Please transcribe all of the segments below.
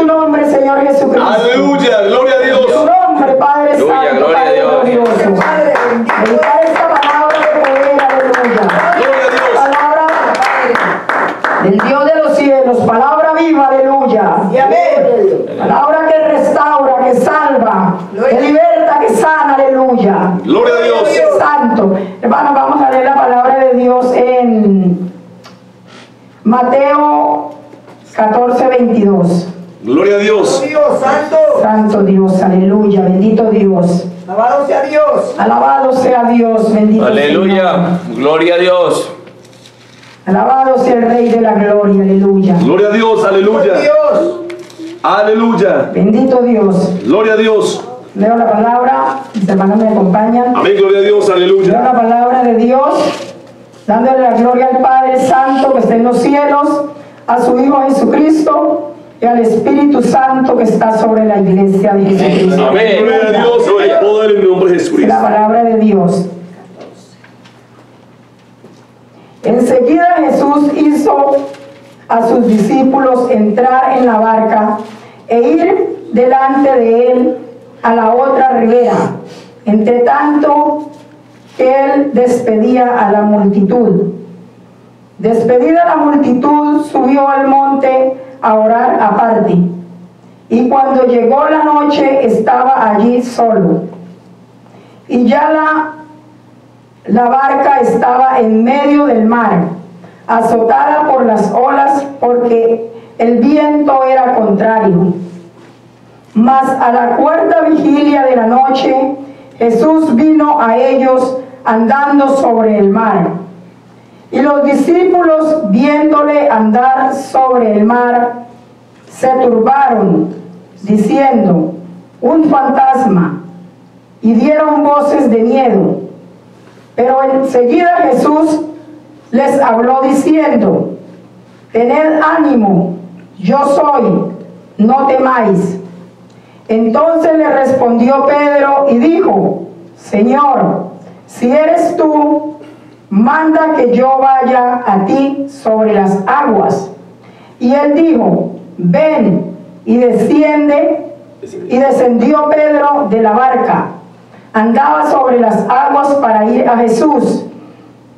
tu nombre, Señor Jesucristo. Aleluya, gloria a Dios. En tu nombre, Padre Aleluya, Santo, gloria a Padre Dios. glorioso. Meditar esta palabra de poder, aleluya. Gloria a Dios. Palabra del Dios de los cielos, palabra viva, aleluya. Palabra que restaura, que salva, que liberta, que sana, aleluya. Gloria a Dios. Santo. Hermanos, vamos a leer la palabra de Dios en Mateo 14:22. Gloria a Dios. Dios santo. Santo Dios, aleluya, bendito Dios. Alabado sea Dios. Alabado sea Dios, bendito Aleluya. Gloria a Dios. Señor. Alabado sea el Rey de la gloria, aleluya. Gloria a Dios, aleluya. Dios. Aleluya. Bendito Dios. Gloria a Dios. Leo la palabra, mis hermanos me acompañan. Amén, gloria a Dios, Leo aleluya. la palabra de Dios, dándole la gloria al Padre Santo que está en los cielos, a su Hijo Jesucristo y al Espíritu Santo que está sobre la iglesia de Jesucristo. Amén, gloria a Dios. El poder en el nombre de Jesucristo. La palabra de Dios. Enseguida Jesús hizo a sus discípulos entrar en la barca e ir delante de él a la otra ribera, entre tanto que él despedía a la multitud. Despedida la multitud, subió al monte a orar aparte, y cuando llegó la noche estaba allí solo. Y ya la barca estaba en medio del mar, azotada por las olas, porque el viento era contrario. Mas a la cuarta vigilia de la noche, Jesús vino a ellos andando sobre el mar. Y los discípulos, viéndole andar sobre el mar, se turbaron, diciendo: un fantasma, y dieron voces de miedo. Pero enseguida Jesús les habló diciendo: tened ánimo, yo soy, no temáis. Entonces le respondió Pedro y dijo: Señor, si eres tú, manda que yo vaya a ti sobre las aguas. Y él dijo: ven. Y descendió Pedro de la barca. Andaba sobre las aguas para ir a Jesús,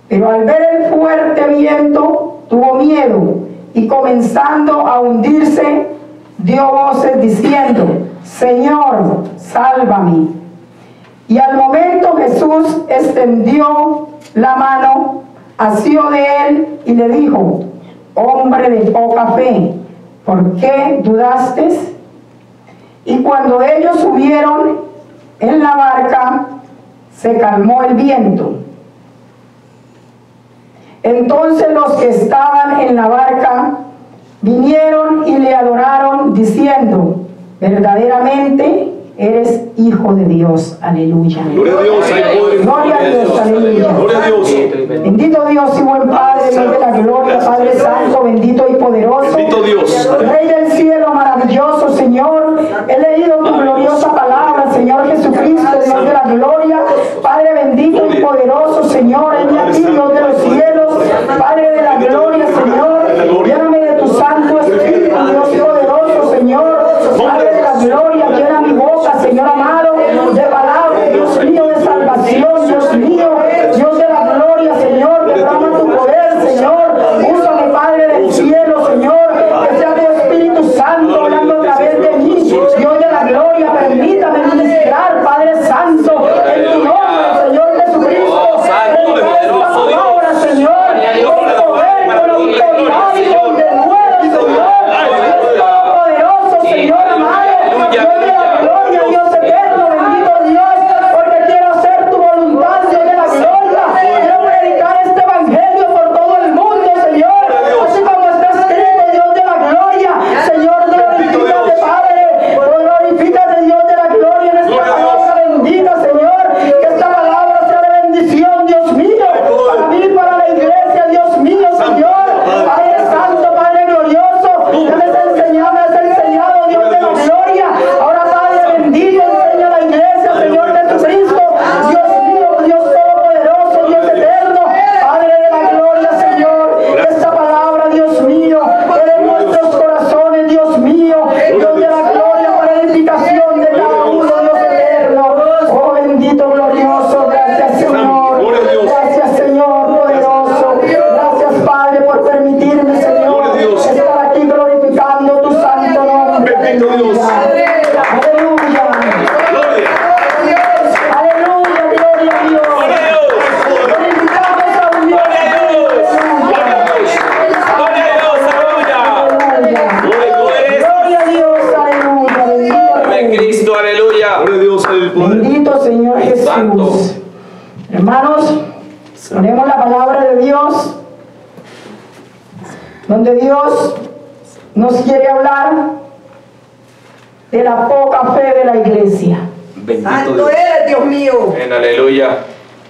pero al ver el fuerte viento tuvo miedo y comenzando a hundirse dio voces diciendo: Señor, sálvame. Y al momento Jesús extendió la mano, asió de él y le dijo: hombre de poca fe, ¿por qué dudaste? Y cuando ellos subieron en la barca, se calmó el viento. Entonces los que estaban en la barca vinieron y le adoraron diciendo: verdaderamente eres Hijo de Dios. Aleluya. Gloria a Dios, hay poder. Gloria a Dios, aleluya. Gloria a Dios. Bendito Dios y buen Padre, Dios de la gloria, Padre Santo, bendito y poderoso. Bendito Dios. Rey del cielo, maravilloso Señor. He leído tu gloriosa palabra, Señor Jesucristo, Dios de la gloria. Padre bendito y poderoso, Señor. Heme aquí, Dios de los cielos. Padre de la gloria, Señor. Lléname de tu Santo Espíritu, Dios poderoso, Señor. Padre de la gloria, llena mi boca, Señor amado, de palabras, Dios mío, de salvación, Dios mío, Dios de la gloria, Señor, derrama tu poder, Señor. Úsame, Padre del cielo, Señor, que sea tu Espíritu Santo hablando a través de mí, Dios de la gloria. Permítame ministrar, Padre Santo, en tu nombre, Señor Jesucristo. Predicar esta palabra, Señor, con poder, con autoridad y con denuedo, Señor. Dios poderoso, Señor amado. Bendito Dios. Aleluya. Gloria. Aleluya, gloria a Dios. Gloria a Dios. Glorificamos a un Dios. Gloria a Dios. Gloria a Dios. Aleluya. Gloria a Dios, aleluya. Bendito Amén, Rey. Cristo, aleluya. Gloria a Dios al poder. Bendito Señor Jesús. Santo. Hermanos, ponemos la palabra de Dios, donde Dios nos quiere hablar de la poca fe de la iglesia. Bendito Santo Dios. eres, Dios mío. Amén, aleluya.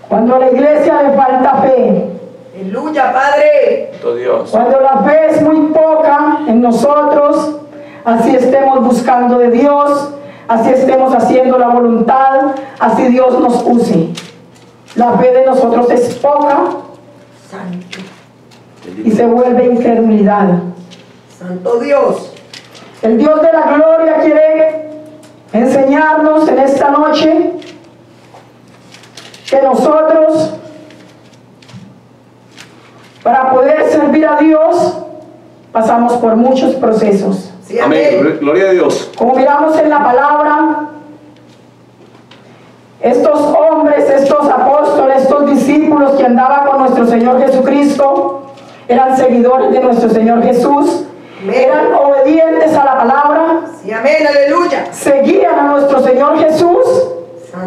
Cuando a la iglesia le falta fe, Aleluya, Padre. Santo Dios. cuando la fe es muy poca en nosotros, así estemos buscando de Dios, así estemos haciendo la voluntad, así Dios nos use. La fe de nosotros es poca Santo. y se vuelve incredulidad. Santo Dios. El Dios de la gloria quiere enseñarnos en esta noche que nosotros, para poder servir a Dios, pasamos por muchos procesos. Sí, amén. Amén. Gloria a Dios. Como miramos en la palabra, estos hombres, estos apóstoles, estos discípulos que andaban con nuestro Señor Jesucristo, eran seguidores de nuestro Señor Jesús, eran obedientes a la palabra, Sí, amén. Aleluya. seguían a nuestro Señor Jesús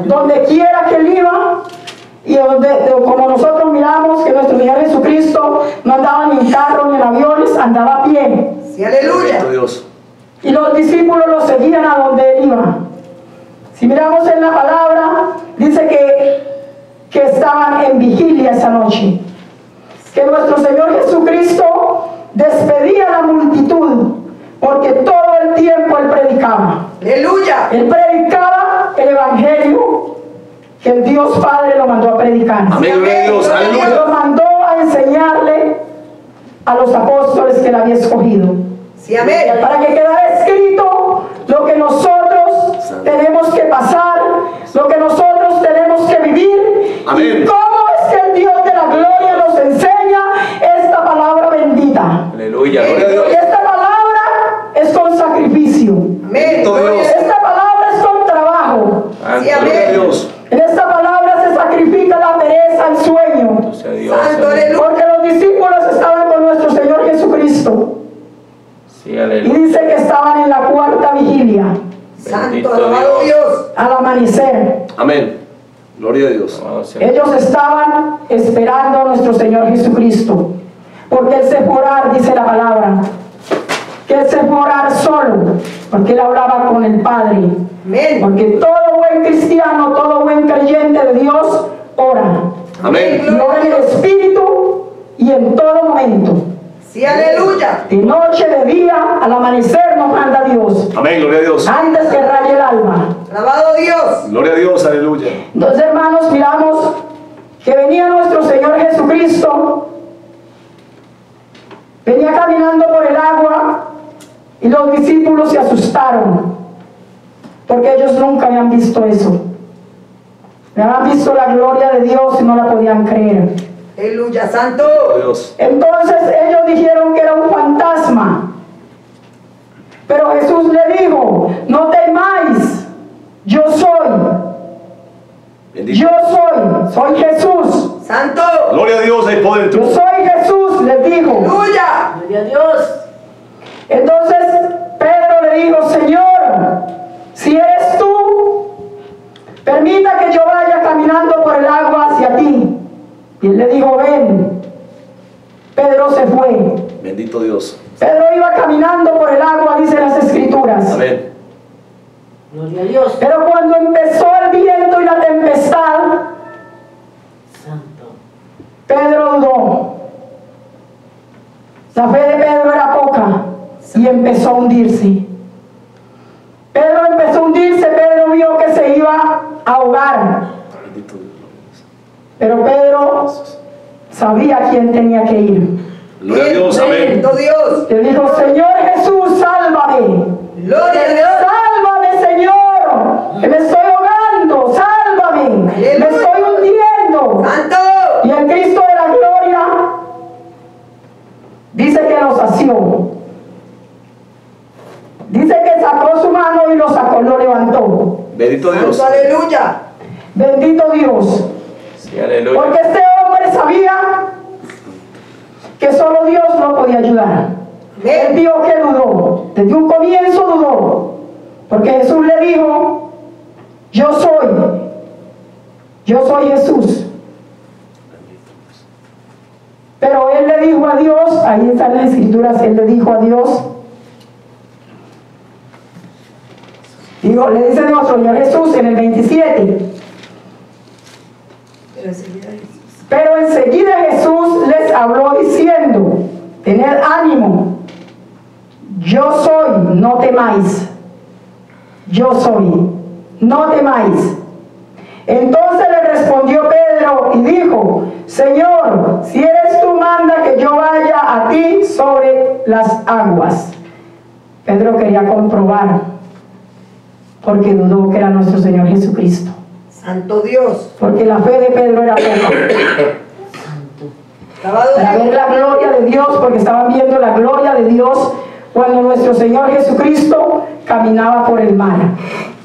donde quiera que él iba, y como nosotros miramos que nuestro Señor Jesucristo no andaba ni en carro ni en aviones, andaba a pie, Sí, aleluya. Bendito Dios. y los discípulos lo seguían a donde él iba. Si miramos en la palabra, dice que estaban en vigilia esa noche, que nuestro Señor Jesucristo despedía a la multitud, porque todo el tiempo él predicaba. Aleluya. Él predicaba el evangelio que el Dios Padre lo mandó a predicar. Amén. Gloria a Dios. Lo Aleluya. mandó a enseñarle a los apóstoles que él había escogido, Sí, amén. para que quedara escrito lo que nosotros tenemos que pasar, lo que nosotros tenemos que vivir. Amén. Y cómo es que el Dios de la gloria nos enseña esta palabra bendita. Aleluya. Gloria a Dios. Y esta palabra es con sacrificio. Amén. Bendito Dios. Gloria. Esta palabra es con trabajo. Santo Sí, amén. Gloria a Dios. En esta palabra se sacrifica la pereza, el sueño. sea Dios. Santo, Amén. aleluya. Porque los discípulos estaban con nuestro Señor Jesucristo. Sí, Y aleluya. dice que estaban en la cuarta vigilia, Santo, alabado Dios. al amanecer. Amén. Gloria a Dios. Amado sea. Ellos estaban esperando a nuestro Señor Jesucristo. Porque Él se fue a orar, dice la palabra. Que Él se fue a orar solo. Porque Él hablaba con el Padre. Amén. Porque todo buen cristiano, todo buen creyente de Dios, ora. Amén. Y ora en el Espíritu y en todo momento. Sí, aleluya. De noche, de día, al amanecer nos manda Dios. Amén. Gloria a Dios. Antes que raye el alma. Alabado Dios. Gloria a Dios. Aleluya. Entonces, hermanos, miramos que venía nuestro Señor Jesucristo. Venía caminando por el agua y los discípulos se asustaron. Porque ellos nunca habían visto eso. Habían visto la gloria de Dios y no la podían creer. Aleluya, santo. Gloria a Dios. Entonces ellos dijeron que era un fantasma. Pero Jesús le dijo, no temáis, yo soy. Bendito. Yo soy Jesús. Santo. Gloria a Dios. Hay poder en Yo tu. soy Jesús, les dijo. Aleluya. Gloria a Dios. Entonces Pedro le dijo, Señor, si eres tú, permita que yo vaya caminando por el agua hacia ti. Y él le dijo, ven. Pedro se fue. Bendito Dios. Pedro iba caminando por el agua, dice las escrituras. Amén. Gloria a Dios. Pero cuando empezó el viento y la tempestad, Santo. Pedro dudó. La fe de Pedro era poca y empezó a hundirse. Pedro empezó a hundirse, Pedro vio que se iba a ahogar. Bendito Dios. Pero Pedro sabía a quién tenía que ir. Gloria a Dios. Amén. Bendito Dios. Le dijo, Señor Jesús, sálvame. Gloria a Dios. Sálvame, Señor, que me estoy ahogando. Sálvame, me estoy hundiendo. Santo. Y el Cristo de la gloria dice que lo sació. Dice que sacó su mano y lo levantó. Bendito Dios. Santo, aleluya. Bendito Dios. Sí, aleluya. Porque este hombre sabía que solo Dios lo podía ayudar. Él vio que dudó. Desde un comienzo dudó. Porque Jesús le dijo, yo soy Jesús. Pero él le dijo a Dios, ahí están las escrituras, él le dijo a Dios, le dice nuestro Señor Jesús en el 27. Pero enseguida Jesús les habló diciendo, tened ánimo, yo soy, no temáis. Yo soy, no temáis. Entonces le respondió Pedro y dijo, Señor, si eres tú, manda que yo vaya a ti sobre las aguas. Pedro quería comprobar, porque dudó que era nuestro Señor Jesucristo. Santo Dios. Porque la fe de Pedro era poca. Alabado Para ver Dios. la gloria de Dios, porque estaban viendo la gloria de Dios cuando nuestro Señor Jesucristo caminaba por el mar.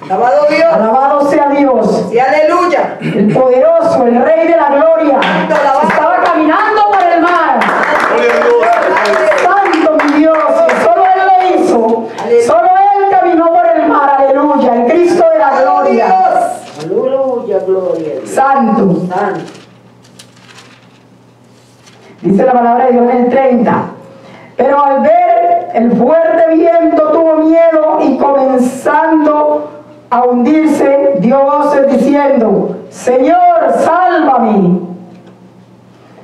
Alabado Dios. Alabado sea Dios. Sí, aleluya. El poderoso, el Rey de la gloria, estaba caminando por el mar. Gloria a Dios. Santo mi Dios, que solo Él lo hizo. Solo Él caminó por el mar. Aleluya. El Cristo de la Alabado gloria. Dios. Aleluya, gloria a Dios. Santo. Santo. Dice la palabra de Dios en el 30. Pero al ver el fuerte viento tuvo miedo y comenzando a hundirse, dio voces diciendo, Señor, sálvame.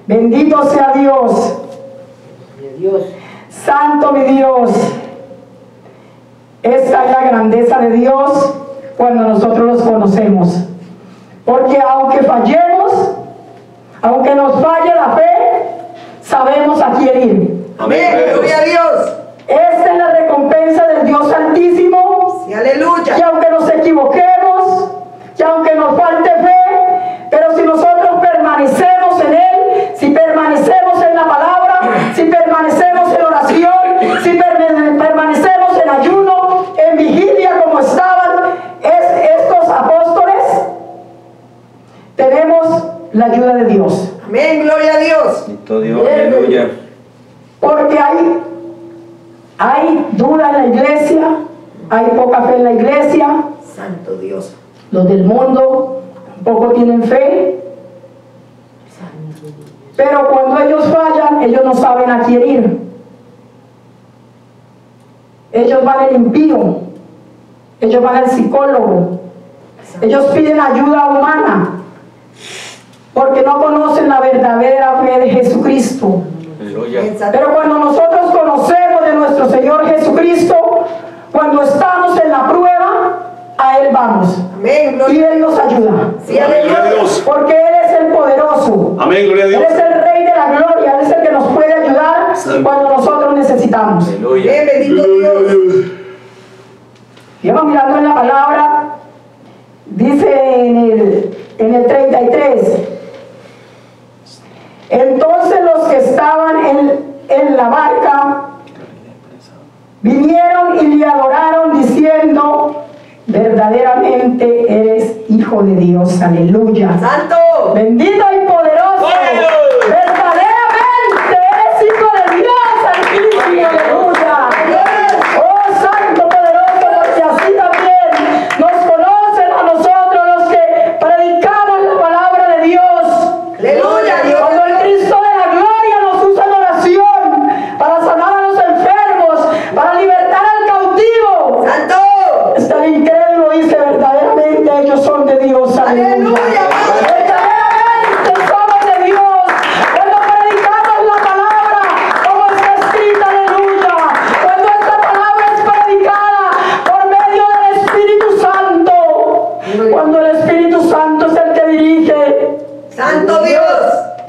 Bendito sea Dios. Gloria a Dios. Santo mi Dios. Esta es la grandeza de Dios cuando nosotros los conocemos. Porque aunque fallemos, aunque nos falle la fe, sabemos a quién ir. Amén. Gloria a Dios. Esta es la recompensa del Dios Altísimo. Sí, aleluya. Que aunque nos equivoquemos, que aunque nos falte fe, pero si nosotros permanecemos en Él, si permanecemos en la palabra, si permanecemos en oración, si permanecemos en ayuno, en vigilia como estaban estos apóstoles, tenemos la ayuda de Dios. Amén, gloria a Dios. Bendito Dios, aleluya. Porque hay duda en la iglesia, hay poca fe en la iglesia, Santo Dios. los del mundo tampoco tienen fe, pero cuando ellos fallan, ellos no saben a quién ir. Ellos van al impío, ellos van al psicólogo, ellos piden ayuda humana, porque no conocen la verdadera fe de Jesucristo. Aleluya. Pero cuando nosotros conocemos de nuestro Señor Jesucristo, cuando estamos en la prueba, a Él vamos. Amén, Y gloria Él nos ayuda. Sí, Amén. Gloria a aleluya. Dios. Porque Él es el poderoso. Amén. Gloria a Él Dios. es el Rey de la gloria. Él es el que nos puede ayudar Santo. cuando nosotros necesitamos. Aleluya. Amén, bendito Dios. Y vamos mirando en la palabra, dice en el 33. Entonces los que estaban en la barca vinieron y le adoraron diciendo, verdaderamente eres Hijo de Dios. Aleluya. Santo. Bendito y poderoso. ¡Aleluya! Verdaderamente eres Hijo de Dios. Altísimo. Aleluya. Oh Santo poderoso, porque así también nos conocen a nosotros los que predicamos la palabra de Dios. Aleluya, Dios. Cuando el Cristo de la gloria nos usa en oración para sanar a los enfermos, para libertar al cautivo. Santo. Está el incrédulo, dice, verdaderamente ellos son de Dios. Aleluya. Verdaderamente somos de Dios. Cuando predicamos la palabra como está escrita, aleluya. Cuando esta palabra es predicada por medio del Espíritu Santo. Cuando el Espíritu Santo es el que dirige. Santo Dios.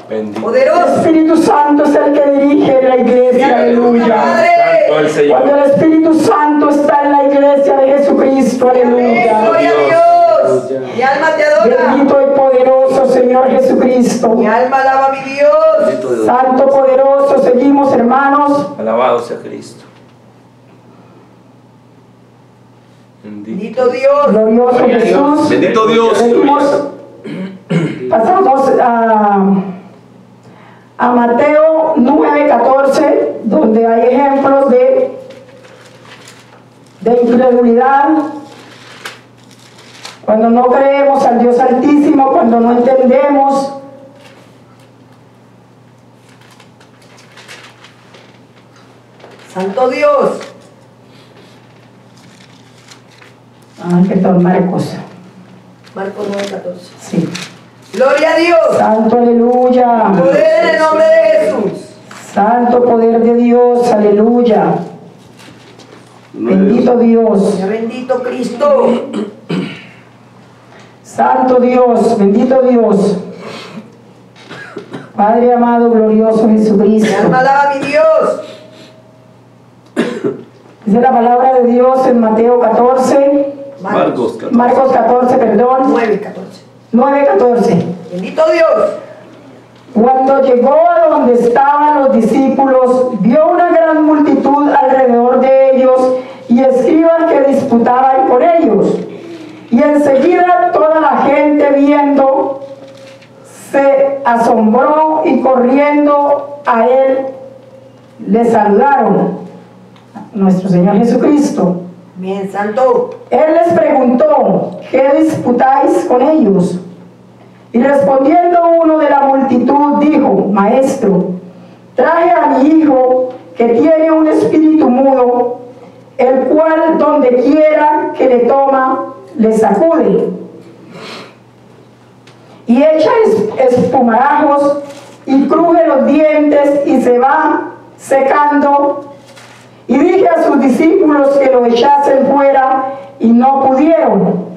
Bendito. El Poderoso. Espíritu Santo es el que dirige la iglesia, aleluya. Santo el Señor. Cuando el Espíritu Santo está en la iglesia de Jesucristo, Amén, aleluya. gloria a Dios. Mi alma te adora. Bendito y poderoso Señor Jesucristo. Mi alma alaba a mi Dios. Bendito Dios. Santo poderoso, seguimos hermanos. Alabado sea Cristo. Bendito Dios. Glorioso Jesús. Bendito Dios. Seguimos. Pasamos a Mateo 9:14, donde hay ejemplos de incredulidad, cuando no creemos al Dios Altísimo, cuando no entendemos. Santo Dios. Perdón, Marcos. Marcos 9:14. Sí. Gloria a Dios. Santo, aleluya. Poder en el nombre de Jesús. Santo poder de Dios, aleluya. Bendito Dios. Sea bendito Cristo. Santo Dios, bendito Dios. Padre amado, glorioso Mi Jesucristo. alma alaba a mi Dios. Dice la palabra de Dios en Mateo 14, Marcos 14. Marcos 14, perdón, 9:14. 9:14. Bendito Dios. Cuando llegó a donde estaban los discípulos, vio una gran multitud alrededor de ellos y escribas que disputaban con ellos. Y enseguida toda la gente viendo se asombró y corriendo a él le saludaron. Nuestro Señor Jesucristo. Bien, Santo. Él les preguntó, ¿qué disputáis con ellos? Y respondiendo uno de la multitud dijo, Maestro, traje a mi hijo que tiene un espíritu mudo, el cual donde quiera que le toma, le sacude. Y echa espumarajos y cruje los dientes y se va secando. Y dije a sus discípulos que lo echasen fuera y no pudieron.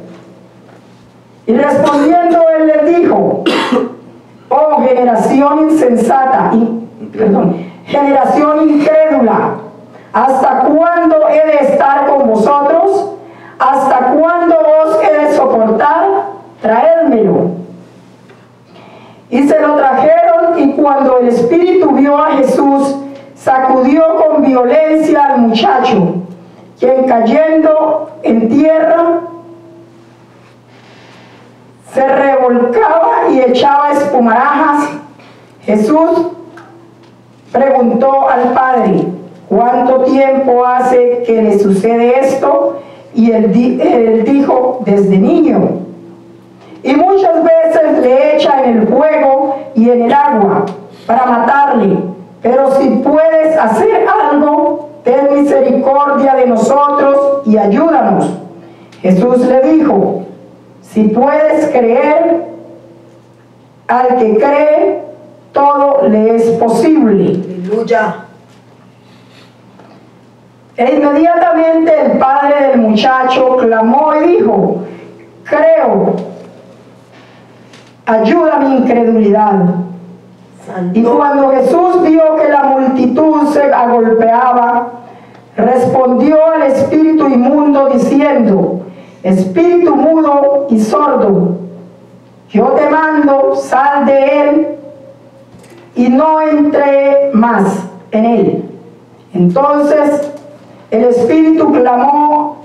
Y respondiendo él les dijo, oh generación insensata, generación incrédula, ¿hasta cuándo he de estar con vosotros? ¿Hasta cuándo os he de soportar? Traédmelo. Y se lo trajeron, y cuando el espíritu vio a Jesús, sacudió con violencia al muchacho, quien cayendo en tierra se revolcaba y echaba espumarajas. Jesús preguntó al padre, ¿cuánto tiempo hace que le sucede esto? Y él dijo, desde niño. Y muchas veces le echa en el fuego y en el agua para matarle. Pero si puedes hacer algo, ten misericordia de nosotros y ayúdanos. Jesús le dijo, si puedes creer, al que cree, todo le es posible. Aleluya. E inmediatamente el padre del muchacho clamó y dijo, creo, ayuda mi incredulidad. Santo. Y cuando Jesús vio que la multitud se agolpeaba, respondió al espíritu inmundo diciendo, espíritu mudo y sordo, yo te mando, sal de él y no entre más en él. Entonces el espíritu clamando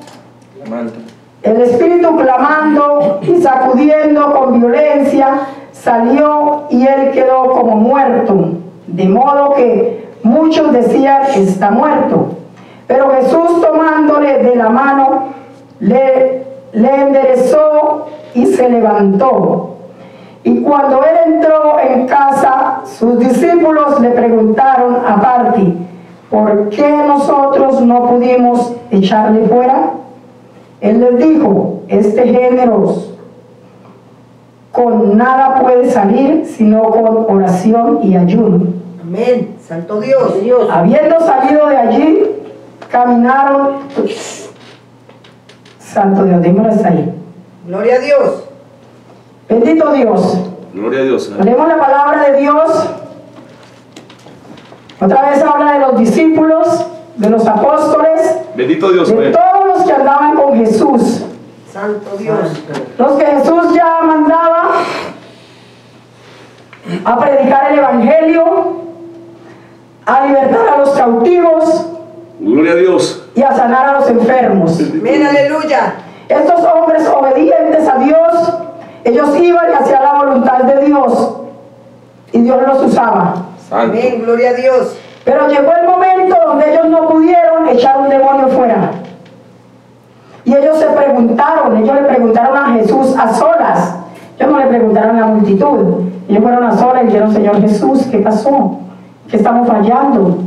y sacudiendo con violencia, salió y él quedó como muerto, de modo que muchos decían que está muerto. Pero Jesús tomándole de la mano, le enderezó y se levantó. Y cuando él entró en casa, sus discípulos le preguntaron aparte, ¿por qué nosotros no pudimos echarle fuera? Él les dijo, este género con nada puede salir sino con oración y ayuno. Amén. Santo Dios. Habiendo salido de allí, caminaron. Santo Dios, démoslo hasta ahí. Gloria a Dios. Bendito Dios. Gloria a Dios. Leemos la palabra de Dios. Otra vez habla de los discípulos, de los apóstoles, Bendito Dios. de todos los que andaban con Jesús. Santo Dios. Los que Jesús ya mandaba a predicar el evangelio, a libertar a los cautivos, Gloria a Dios. y a sanar a los enfermos. Amén, aleluya. Estos hombres obedientes a Dios, ellos iban y hacían la voluntad de Dios y Dios los usaba. Santo. Amén, gloria a Dios. Pero llegó el momento donde ellos no pudieron echar un demonio fuera. Y ellos se preguntaron, ellos le preguntaron a Jesús a solas. Ellos no le preguntaron a la multitud. Ellos fueron a solas y dijeron, Señor Jesús, ¿qué pasó? ¿Qué estamos fallando?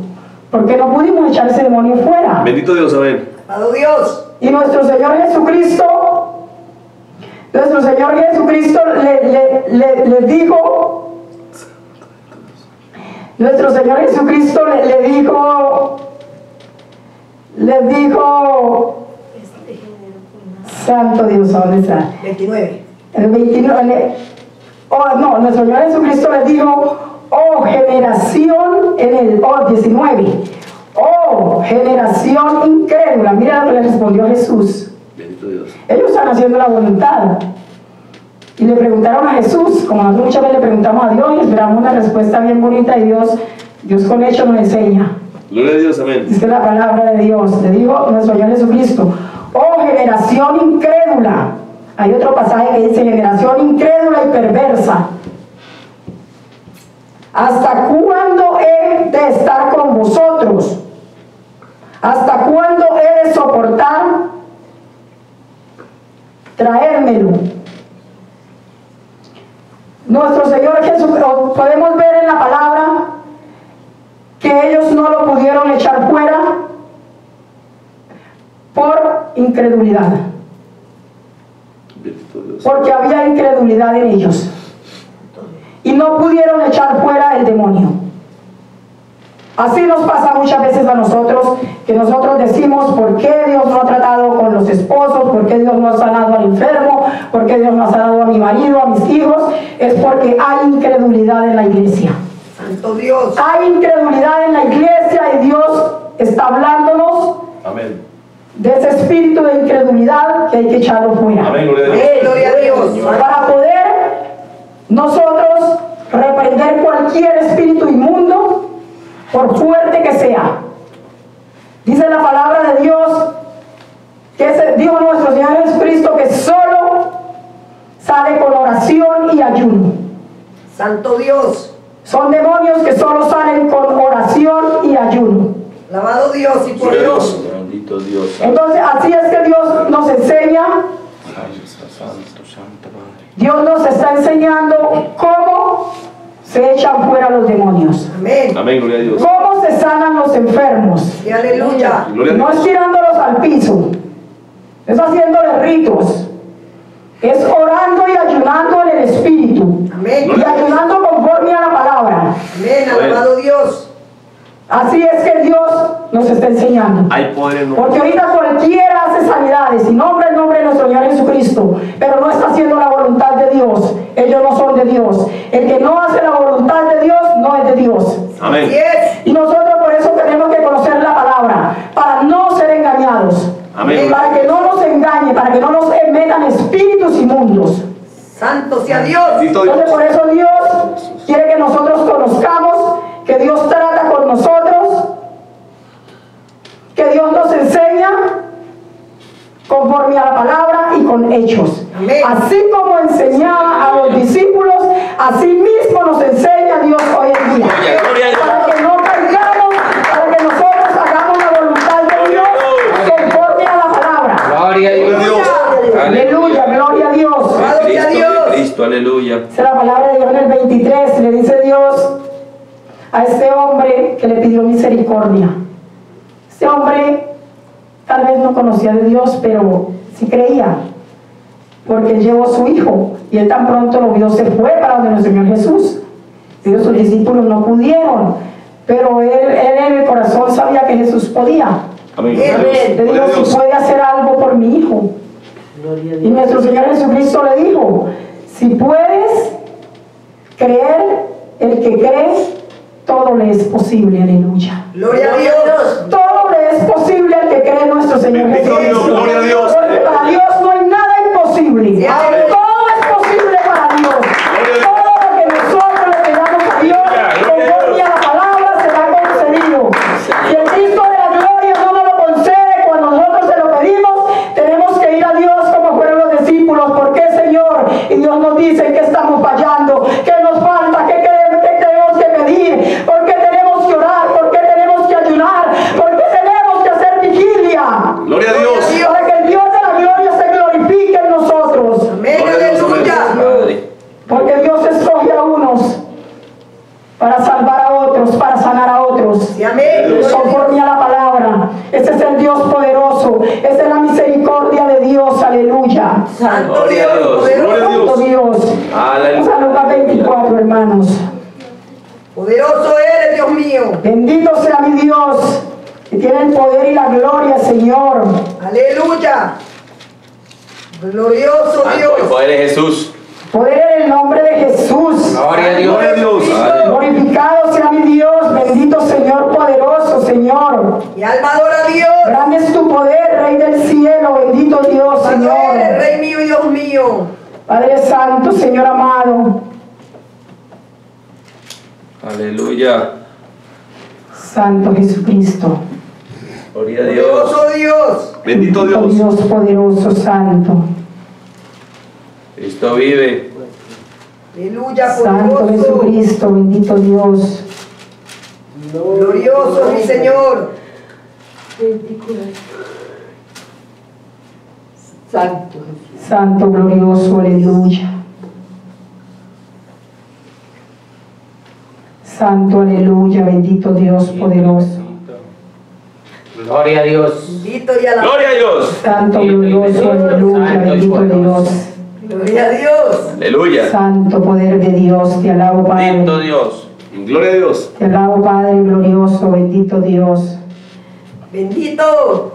¿Por qué no pudimos echar ese demonio fuera? Bendito Dios, amén. Amado Dios. Y nuestro Señor Jesucristo le dijo, nuestro Señor Jesucristo le dijo, Santo Dios, ¿a dónde está? 29. El 29, nuestro Señor Jesucristo le dijo, oh generación, 19, oh generación incrédula. Mira lo que le respondió Jesús. Bendito Dios. Ellos están haciendo la voluntad. Y le preguntaron a Jesús, como nosotros muchas veces le preguntamos a Dios y esperamos una respuesta bien bonita y Dios con hecho nos enseña. Gloria a Dios, amén. Dice la palabra de Dios. Le dijo nuestro Señor Jesucristo, oh generación incrédula. Hay otro pasaje que dice generación incrédula y perversa. ¿Hasta cuándo he de estar con vosotros? ¿Hasta cuándo he de soportar? Traérmelo. Nuestro Señor Jesús, podemos ver en la palabra que ellos no lo pudieron echar fuera por incredulidad. Bendito Dios. Porque había incredulidad en ellos. Y no pudieron echar fuera el demonio. Así nos pasa muchas veces a nosotros, que nosotros decimos, ¿por qué Dios no ha tratado con los esposos? ¿Por qué Dios no ha sanado al enfermo? ¿Por qué Dios no ha sanado a mi marido, a mis hijos? Es porque hay incredulidad en la iglesia. Santo Dios. Hay incredulidad en la iglesia y Dios está hablándonos Amén. de ese espíritu de incredulidad que hay que echarlo fuera. Amén, gloria a Dios. Amén, gloria a Dios. Para poder nosotros reprender cualquier espíritu inmundo, por fuerte que sea. Dice la palabra de Dios que dijo nuestro Señor Jesucristo que solo sale con oración y ayuno. Santo Dios. Son demonios que solo salen con oración y ayuno. Alabado Dios y por Gloria a Dios. Dios. Bendito Dios. Entonces así es que Dios nos enseña. Santo Padre. Dios nos está enseñando cómo se echan fuera los demonios, Amén. Amén, gloria a Dios. cómo se sanan los enfermos. Y aleluya. Gloria a No Dios. es tirándolos al piso, es haciéndoles ritos, es orando y ayunando en el espíritu Amén. y ayunando conforme a la palabra. Amén. Alabado Dios. Así es que Dios nos está enseñando. Hay poder en Porque ahorita cualquiera hace sanidades y nombra el nombre de nuestro Señor Jesucristo, pero no está haciendo la voluntad de Dios. Ellos no son de Dios. El que no hace la voluntad de Dios no es de Dios. Amén. Así es. Y nosotros por eso tenemos que conocer la palabra, para no ser engañados. Amén. Para que no nos engañe, para que no nos metan espíritus inmundos. Santo sea Dios. Bendito Dios. Entonces por eso Dios quiere que nosotros conozcamos que Dios trata con nosotros, que Dios nos enseña conforme a la palabra y con hechos. Amén. Así como enseñaba a los discípulos, así mismo nos enseña Dios hoy en día. Gloria a Dios. Para que no caigamos, para que nosotros hagamos la voluntad de Dios conforme a la palabra. Gloria a Gloria a Dios. Dios. Aleluya, gloria a Dios. Alabado sea Cristo, Dios. Cristo, aleluya. Dice la palabra de Dios en el 23, le dice Dios a este hombre que le pidió misericordia. Este hombre tal vez no conocía de Dios, pero sí creía, porque él llevó a su hijo y él tan pronto lo vio, se fue para donde nuestro Señor Jesús. Pero sus discípulos no pudieron, pero él en el corazón sabía que Jesús podía. Amén. Amén. Le Gloria a dijo, si Dios. puede hacer algo por mi hijo. Gloria a Y Dios. nuestro Señor Jesucristo le dijo, si puedes creer, el que cree, todo le es posible, aleluya. Gloria a Dios. Todo le es posible al que cree en nuestro Señor Bendito Jesucristo. Dios, gloria a Dios. Porque para Dios no hay nada imposible. Sí, amén. Todo es posible para Dios. Todo lo que nosotros le pedamos a Dios, conforme a la palabra, será concedido. Si el Cristo de la gloria no nos lo concede, Santo Gloria a Dios, Dios. Gloria a poderoso. Santo Dios. Vamos a Lucas 24, hermanos. Poderoso eres, Dios mío. Bendito sea mi Dios, que tiene el poder y la gloria, Señor. Aleluya. Glorioso Santo el Dios. poder de Jesús. Poder en el nombre de Jesús. Gloria a Dios. Gloria a Dios. Glorificado sea mi Dios, bendito Señor poderoso, Señor. Y alma adora a Dios. Grande es tu poder, Rey del cielo, bendito Dios, Cuando eres Señor. Rey mío y Dios mío. Padre Santo, Señor amado, Aleluya. Santo Jesucristo. Gloria a Dios. Poderoso Dios. Bendito Dios. Dios poderoso, Santo. Cristo vive. Aleluya, Santo poderoso. Jesucristo, bendito Dios. Glorioso mi Señor. Santo Jesús. Santo, glorioso, aleluya. Santo, aleluya, bendito Dios poderoso. Gloria a Dios. Bendito y alabado. Gloria a Dios. Santo, glorioso, aleluya, bendito Dios. Gloria a Dios. Aleluya. Santo poder de Dios, te alabo, Bendito Padre. Dios. Gloria a Dios. Te alabo, Padre glorioso, bendito Dios. Bendito.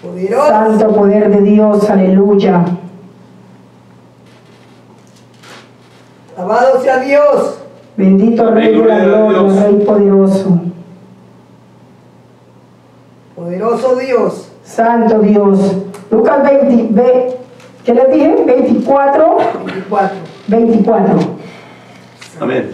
Poderoso. Santo poder de Dios, aleluya. Alabado sea Dios. Bendito Rey de la Gloria a gloria, Dios. Rey poderoso. Poderoso Dios. Santo Dios. Lucas 20, ¿qué les dije? 24, 24. 24. Amén.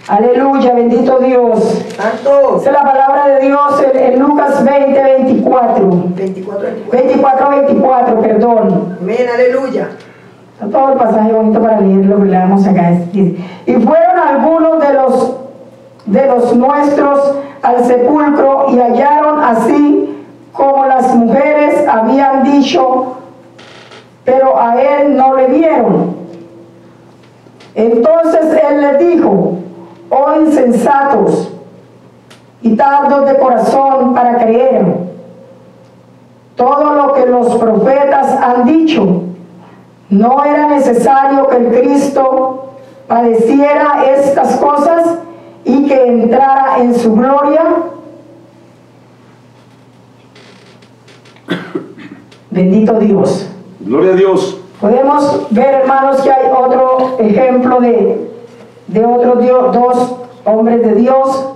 Aleluya, bendito Dios. Santo. Esa es la palabra de Dios en Lucas 20, 24. 24, 24. 24, 24, perdón. Amén, aleluya. Está todo el pasaje bonito para leerlo, que leamos acá. Dice, y fueron algunos de los nuestros al sepulcro y hallaron así como las mujeres habían dicho, pero a él no le vieron. Entonces él les dijo, oh insensatos y tardos de corazón para creer todo lo que los profetas han dicho. ¿No era necesario que el Cristo padeciera estas cosas y que entrara en su gloria? Bendito Dios. Gloria a Dios. Podemos ver, hermanos, que hay otro ejemplo de otros dos hombres de Dios.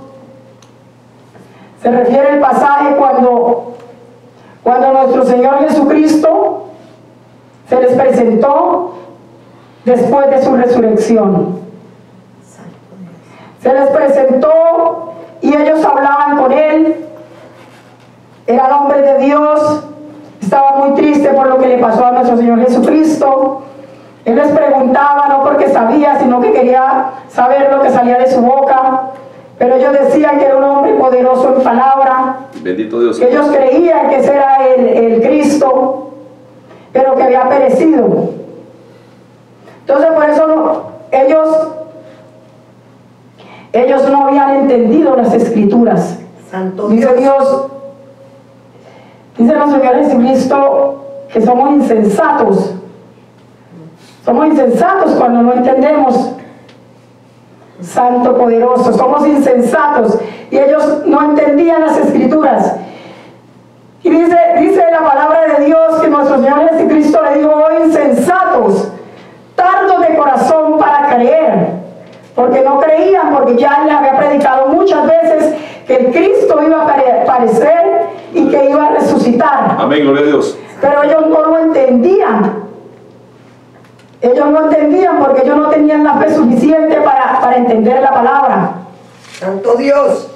Se refiere el pasaje cuando nuestro Señor Jesucristo se les presentó después de su resurrección. Se les presentó y ellos hablaban con él. Era el hombre de Dios. Estaba muy triste por lo que le pasó a nuestro Señor Jesucristo. Él les preguntaba no porque sabía, sino que quería saber lo que salía de su boca. Pero ellos decían que era un hombre poderoso en palabra, Bendito Dios. que ellos creían que ese era el Cristo, pero que había perecido. Entonces por eso ellos no habían entendido las Escrituras. Santo Dice Dios. Dios, dice nuestro Señor Jesucristo que somos insensatos. Somos insensatos cuando no entendemos. Santo poderoso, somos insensatos y ellos no entendían las Escrituras. Y dice la palabra de Dios que nuestro Señor Jesucristo le dijo, oh insensatos, tardos de corazón para creer, porque no creían, porque ya les había predicado muchas veces que el Cristo iba a aparecer y que iba a resucitar. Amén, gloria a Dios. Pero ellos no lo entendían. Ellos no entendían porque ellos no tenían la fe suficiente para entender la palabra. Santo Dios.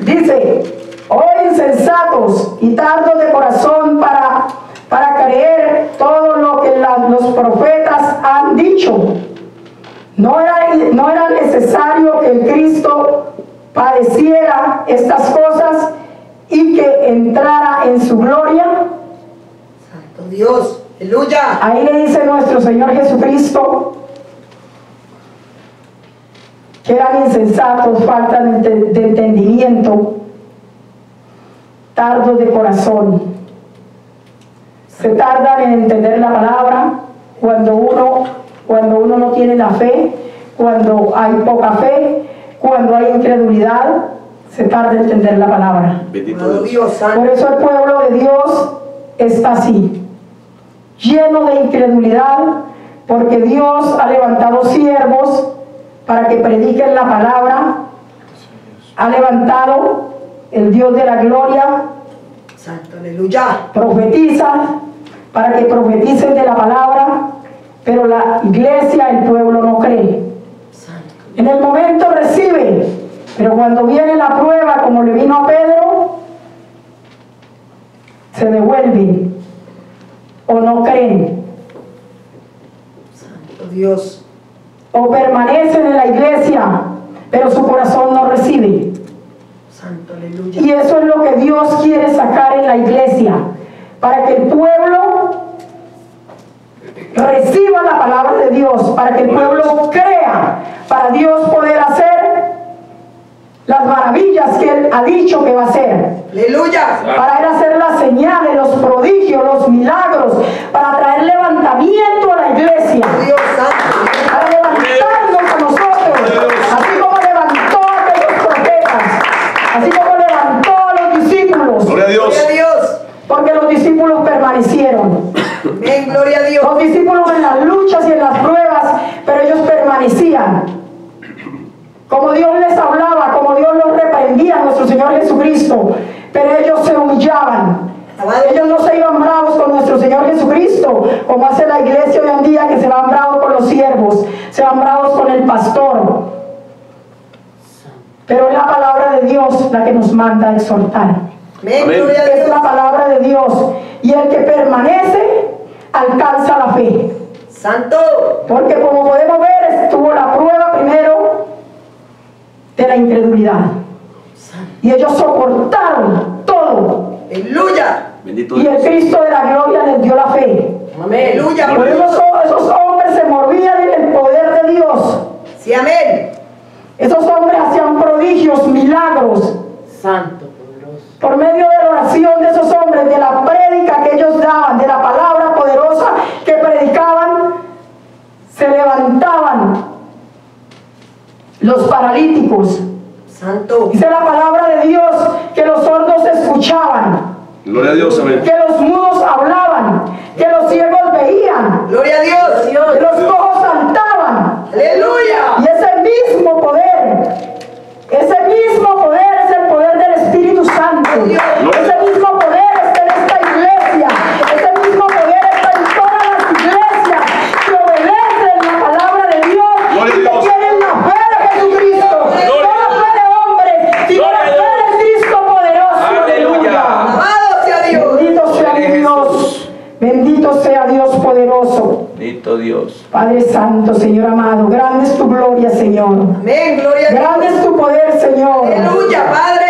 Dice, oh insensatos y tardos de corazón para creer todo lo que los profetas han dicho. No era necesario que el Cristo padeciera estas cosas y que entrara en su gloria. Santo Dios. Aleluya. Ahí le dice nuestro Señor Jesucristo que eran insensatos, falta de entendimiento, tardos de corazón. Se tardan en entender la palabra cuando uno no tiene la fe, cuando hay poca fe, cuando hay incredulidad, se tarda en entender la palabra. Bendito Amado Dios. Dios Por santo. eso el pueblo de Dios está así, lleno de incredulidad, porque Dios ha levantado siervos para que prediquen la palabra, ha levantado el Dios de la gloria, Santo, aleluya. profetiza para que profeticen de la palabra, pero la iglesia, el pueblo no cree. Santo. En el momento recibe, pero cuando viene la prueba, como le vino a Pedro, se devuelven o no creen, Santo Dios. o permanecen en la iglesia, pero su corazón no recibe. Santo, aleluya. Y eso es lo que Dios quiere sacar en la iglesia, para que el pueblo reciba la palabra de Dios, para que el pueblo crea, para Dios poder hacer las maravillas que Él ha dicho que va a hacer, Aleluya. para Él hacer las señales, los prodigios, los milagros, para traer levantamiento a la iglesia, Dios santo. para levantarnos a nosotros, así como levantó a aquellos profetas, así como levantó a los discípulos, Gloria a Dios. Gloria a Dios. porque los discípulos permanecieron. Amén, gloria a Dios. Los discípulos en las luchas y en las pruebas, pero ellos permanecían. Como Dios les hablaba, como Dios los reprendía a nuestro Señor Jesucristo, pero ellos se humillaban. Ellos no se iban bravos con nuestro Señor Jesucristo, como hace la iglesia hoy en día, que se van bravos con los siervos, se van bravos con el pastor. Pero es la palabra de Dios la que nos manda a exhortar. Amén, Amén. gloria a Es Dios. la palabra de Dios. Y el que permanece alcanza la fe. Santo. Porque como podemos ver, estuvo la prueba primero de la incredulidad. Y ellos soportaron todo. Aleluya. Bendito Y el Dios. Cristo de la gloria les dio la fe. Aleluya. Por eso esos hombres se movían en el poder de Dios. Sí, amén. Esos hombres hacían prodigios, milagros. Santo, poderoso. Por medio de la oración de esos hombres, de la prédica que ellos daban, de la palabra poderosa que predicaban, se levantaban los paralíticos. Santo. Dice la palabra de Dios que los sordos escuchaban, Gloria a Dios. Amén. que los mudos hablaban, que los ciegos veían, Gloria a Dios. que los cojos saltaban. Aleluya. Y ese mismo poder es el poder del Espíritu Santo. Ese mismo poder está en esta iglesia. Ese mismo poder está en todas las iglesias que obedecen la palabra de Dios Gloria a y que Dios. tienen la fe de Jesucristo. No la fe de hombres, sino la fe de Cristo poderoso. Aleluya. Amado sea Dios. Bendito sea Dios. Bendito sea Dios poderoso. Bendito Dios. Padre Santo, Señor amado, grande es tu gloria, Señor. Amén, gloria a Grande Dios. es tu poder, Señor. Aleluya, Padre.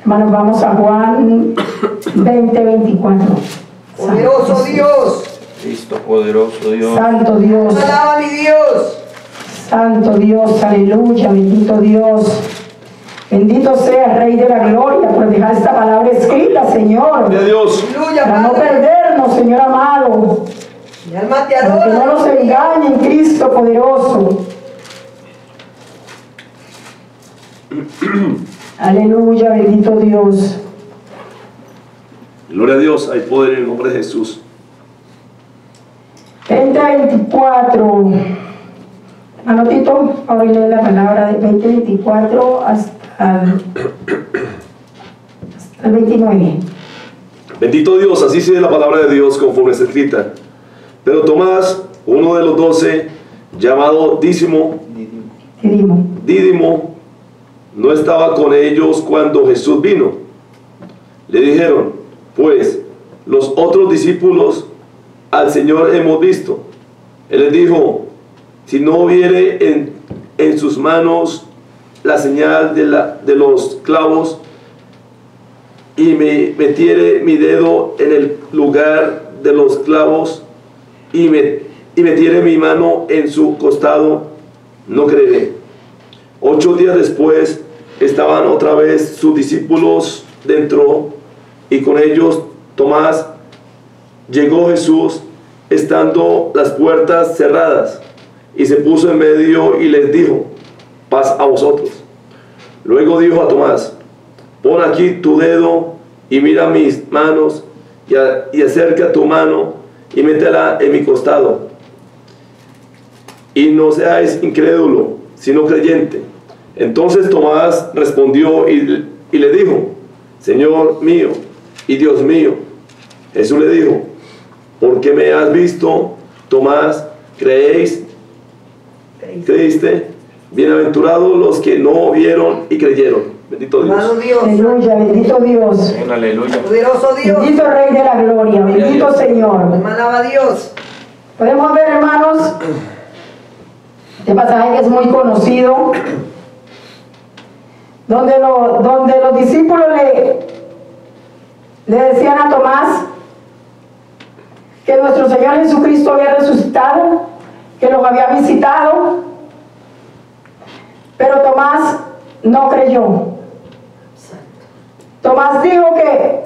Hermanos, vamos a Juan 20:24. Poderoso Dios. Cristo poderoso Dios. Santo Dios, Alaba mi Dios. Santo Dios, aleluya, bendito Dios. Bendito sea el Rey de la Gloria por dejar esta palabra escrita, Señor. Gloria a Dios. Aleluya, Para no Padre. perdernos, Señor amado. Mi alma te Para que no adora. nos engañe en Cristo poderoso. Aleluya, bendito Dios. Gloria a Dios. Hay poder en el nombre de Jesús. 20:24. Anotito, ahora lee la palabra de 20:24 hasta el 29. Bendito Dios. Así sigue la palabra de Dios conforme está escrita. Pero Tomás, uno de los 12, llamado Dídimo, no estaba con ellos cuando Jesús vino. Le dijeron, pues, los otros discípulos al Señor hemos visto. Él les dijo, si no viere en sus manos la señal de los clavos y me metiere mi dedo en el lugar de los clavos y metiere mi mano en su costado, no creeré. 8 días después estaban otra vez sus discípulos dentro y con ellos Tomás. llegó Jesús estando las puertas cerradas y se puso en medio y les dijo: paz a vosotros. Luego dijo a Tomás: pon aquí tu dedo y mira mis manos, y acerca tu mano y métela en mi costado, y no seáis incrédulo, sino creyente. Entonces Tomás respondió y le dijo: Señor mío y Dios mío. Jesús le dijo: porque me has visto, Tomás, creíste. Bienaventurados los que no vieron y creyeron. Bendito Amado Dios. Dios. Aleluya, bendito Dios. Amén, aleluya. Poderoso Dios. Bendito Rey de la Gloria, bendito Señor. Alaba a Dios. Podemos ver, hermanos, este pasaje que es muy conocido, donde los discípulos le decían a Tomás que nuestro Señor Jesucristo había resucitado, que los había visitado, pero Tomás no creyó. Tomás dijo que